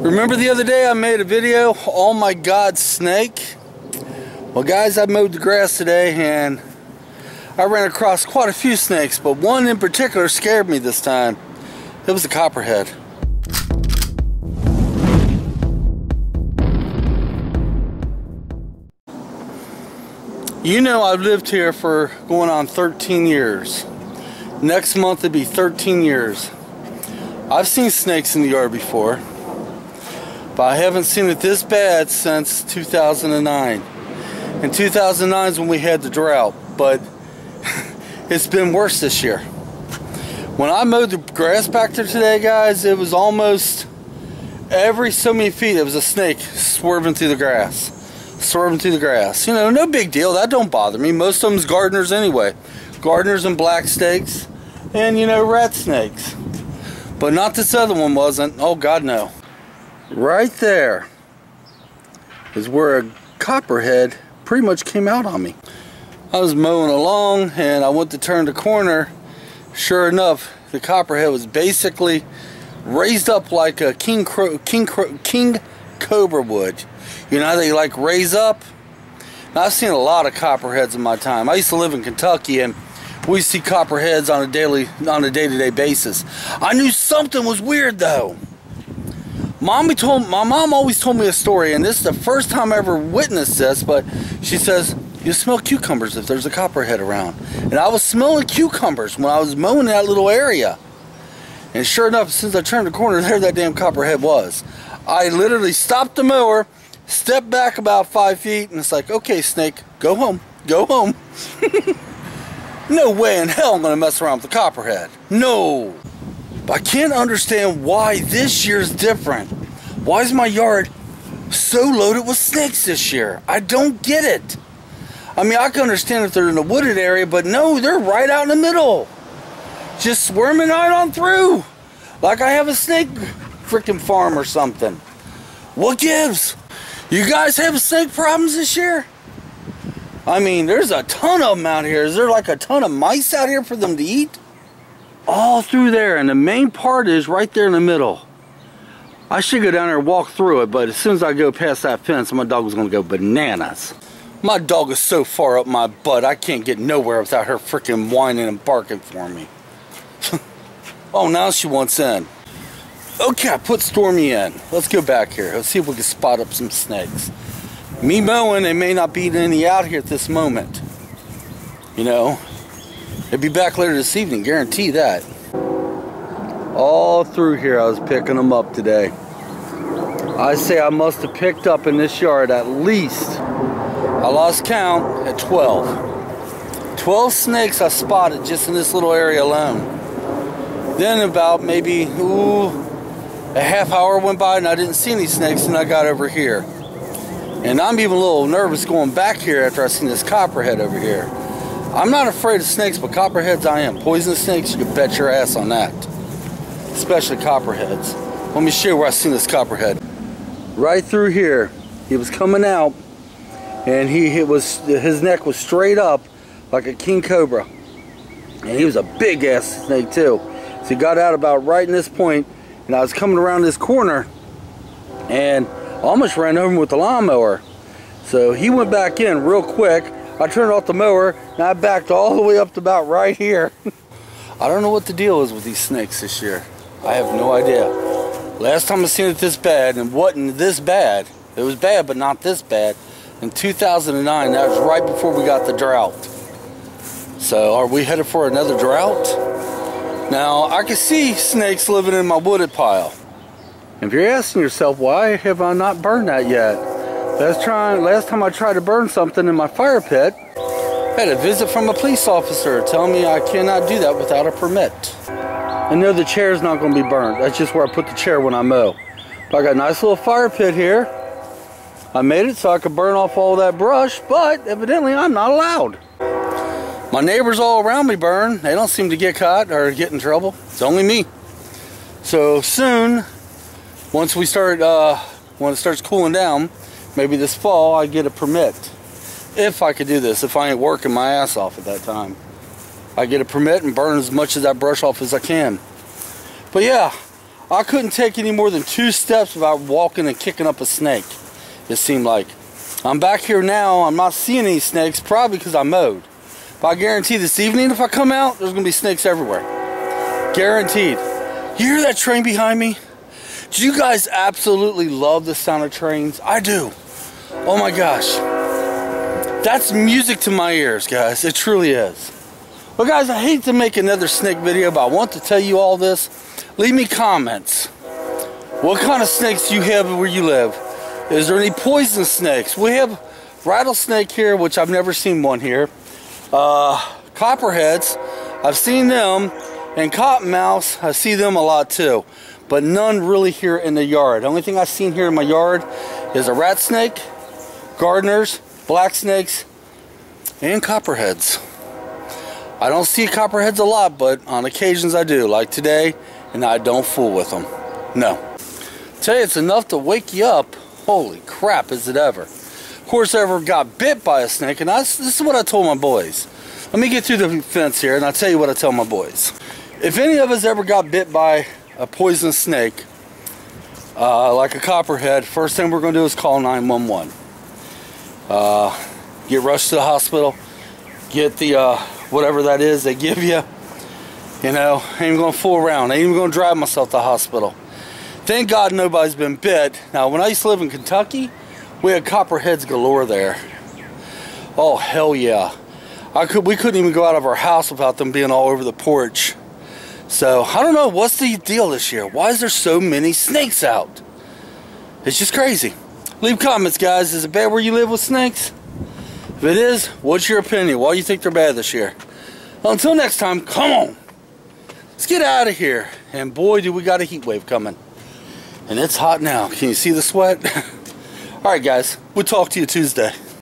Remember the other day I made a video, oh my god, snake? Well guys, I mowed the grass today and I ran across quite a few snakes, but one in particular scared me this time. It was a copperhead. You know, I've lived here for going on 13 years. Next month it'd be 13 years. I've seen snakes in the yard before, but I haven't seen it this bad since 2009. And 2009 is when we had the drought, but it's been worse this year. When I mowed the grass back there today, guys, it was almost every so many feet there was a snake swerving through the grass. Swerving through the grass. You know, no big deal. That don't bother me. Most of them's gardeners anyway. Gardeners and black snakes and, you know, rat snakes. But not this other one wasn't. Oh, God, no. Right there is where a copperhead pretty much came out on me. I was mowing along and I went to turn the corner. Sure enough, the copperhead was basically raised up like a king cobra would. You know how they like raise up? Now, I've seen a lot of copperheads in my time. I used to live in Kentucky and we see copperheads on a day-to-day basis. I knew something was weird though. My mom always told me a story, and this is the first time I ever witnessed this, but she says, you smell cucumbers if there's a copperhead around. And I was smelling cucumbers when I was mowing that little area. And sure enough, as soon as I turned the corner, there that damn copperhead was. I literally stopped the mower, stepped back about 5 feet, and it's like, okay, snake, go home. Go home. No way in hell I'm going to mess around with the copperhead. No. I can't understand why this year's different. Why is my yard so loaded with snakes this year? I don't get it. I mean, I can understand if they're in a wooded area, but no, they're right out in the middle. Just swarming right on through. Like I have a snake freaking farm or something. What gives? You guys have snake problems this year? I mean, there's a ton of them out here. Is there like a ton of mice out here for them to eat? All through there, and the main part is right there in the middle. I should go down there and walk through it, but as soon as I go past that fence, my dog was going to go bananas. My dog is so far up my butt, I can't get nowhere without her freaking whining and barking for me. Oh, now she wants in. Okay, I put Stormy in. Let's go back here. Let's see if we can spot up some snakes. Me mowing, they may not be any out here at this moment. You know, they'll be back later this evening, guarantee that. All through here I was picking them up today. I say I must have picked up in this yard at least, I lost count, at 12. 12 snakes I spotted just in this little area alone. Then about maybe, a half hour went by and I didn't see any snakes and I got over here. And I'm even a little nervous going back here after I seen this copperhead over here. I'm not afraid of snakes, but copperheads I am. Poisonous snakes, you can bet your ass on that. Especially copperheads. Let me show you where I seen this copperhead. Right through here. He was coming out and his neck was straight up like a king cobra. And he was a big ass snake too. So he got out about right in this point, and I was coming around this corner and I almost ran over him with the lawnmower. So he went back in real quick. I turned off the mower and I backed all the way up to about right here. I don't know what the deal is with these snakes this year. I have no idea. Last time I seen it this bad, and wasn't this bad. It was bad, but not this bad. In 2009, that was right before we got the drought. So are we headed for another drought? Now, I can see snakes living in my wooded pile. If you're asking yourself, why have I not burned that yet? Last time I tried to burn something in my fire pit, I had a visit from a police officer telling me I cannot do that without a permit. I know the chair's not going to be burned. That's just where I put the chair when I mow. But I got a nice little fire pit here. I made it so I could burn off all that brush, but evidently I'm not allowed. My neighbors all around me burn. They don't seem to get caught or get in trouble. It's only me. So soon, once we start, when it starts cooling down, maybe this fall, I get a permit. If I could do this, if I ain't working my ass off at that time. I get a permit and burn as much of that brush off as I can. But yeah, I couldn't take any more than 2 steps without walking and kicking up a snake, it seemed like. I'm back here now. I'm not seeing any snakes, probably because I mowed. But I guarantee this evening, if I come out, there's going to be snakes everywhere. Guaranteed. You hear that train behind me? Do you guys absolutely love the sound of trains? I do. Oh my gosh. That's music to my ears, guys. It truly is. Well, guys, I hate to make another snake video, but I want to tell you all this. Leave me comments. What kind of snakes do you have where you live? Is there any poisonous snakes? We have rattlesnake here, which I've never seen one here. Copperheads, I've seen them. And cottonmouths, I see them a lot too. But none really here in the yard. The only thing I've seen here in my yard is a rat snake, gardeners, black snakes, and copperheads. I don't see copperheads a lot, but on occasions I do, like today, and I don't fool with them. No. Tell you, it's enough to wake you up. Holy crap, is it ever. Of course, I ever got bit by a snake, and this is what I told my boys. Let me get through the fence here, and I'll tell you what I tell my boys. If any of us ever got bit by a poisonous snake, like a copperhead, first thing we're going to do is call 911. Get rushed to the hospital, get the whatever that is they give you. You know, I ain't even going to fool around. I ain't even going to drive myself to the hospital. Thank God nobody's been bit. Now, when I used to live in Kentucky, we had copperheads galore there. Oh, hell yeah. We couldn't even go out of our house without them being all over the porch. So, I don't know, what's the deal this year? Why is there so many snakes out? It's just crazy. Leave comments, guys. Is it bad where you live with snakes? If it is, what's your opinion? Why do you think they're bad this year? Well, until next time, come on. Let's get out of here. And boy, do we got a heat wave coming. And it's hot now. Can you see the sweat? Alright, guys. We'll talk to you Tuesday.